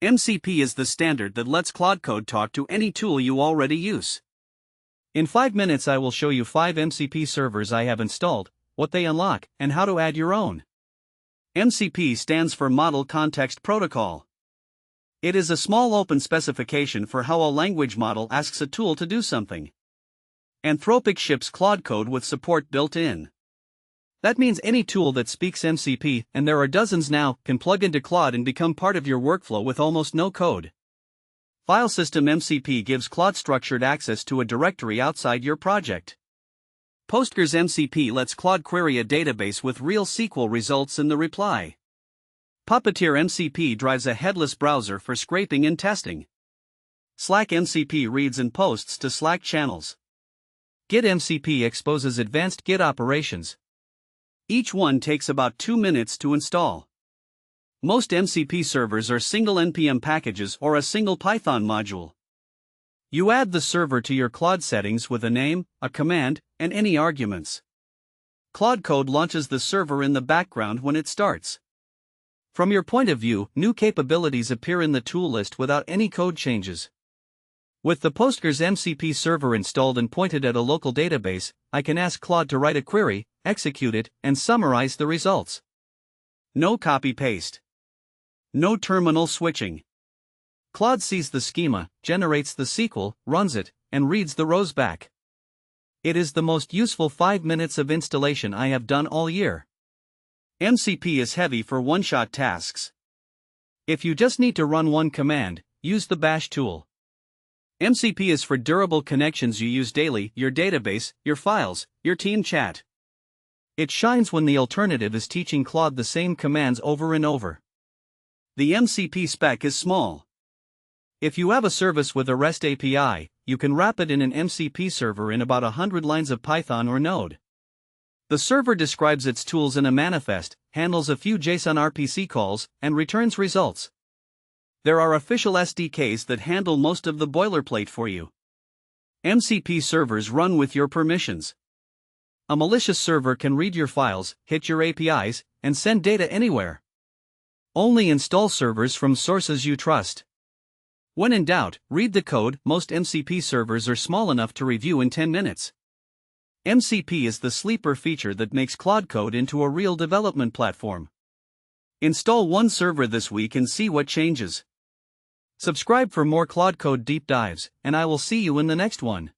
MCP is the standard that lets Claude Code talk to any tool you already use. In 5 minutes I will show you 5 MCP servers I have installed, what they unlock, and how to add your own. MCP stands for Model Context Protocol. It is a small open specification for how a language model asks a tool to do something. Anthropic ships Claude Code with support built in. That means any tool that speaks MCP, and there are dozens now, can plug into Claude and become part of your workflow with almost no code. Filesystem MCP gives Claude structured access to a directory outside your project. Postgres MCP lets Claude query a database with real SQL results in the reply. Puppeteer MCP drives a headless browser for scraping and testing. Slack MCP reads and posts to Slack channels. Git MCP exposes advanced Git operations. Each one takes about 2 minutes to install. Most MCP servers are single npm packages or a single Python module. You add the server to your Claude settings with a name, a command, and any arguments. Claude Code launches the server in the background when it starts. From your point of view, new capabilities appear in the tool list without any code changes. With the Postgres MCP server installed and pointed at a local database, I can ask Claude to write a query, execute it, and summarize the results. No copy-paste. No terminal switching. Claude sees the schema, generates the SQL, runs it, and reads the rows back. It is the most useful 5 minutes of installation I have done all year. MCP is heavy for one-shot tasks. If you just need to run one command, use the bash tool. MCP is for durable connections you use daily, your database, your files, your team chat. It shines when the alternative is teaching Claude the same commands over and over. The MCP spec is small. If you have a service with a REST API, you can wrap it in an MCP server in about 100 lines of Python or Node. The server describes its tools in a manifest, handles a few JSON RPC calls, and returns results. There are official SDKs that handle most of the boilerplate for you. MCP servers run with your permissions. A malicious server can read your files, hit your APIs, and send data anywhere. Only install servers from sources you trust. When in doubt, read the code. Most MCP servers are small enough to review in 10 minutes. MCP is the sleeper feature that makes Claude Code into a real development platform. Install one server this week and see what changes. Subscribe for more Claude Code deep dives, and I will see you in the next one.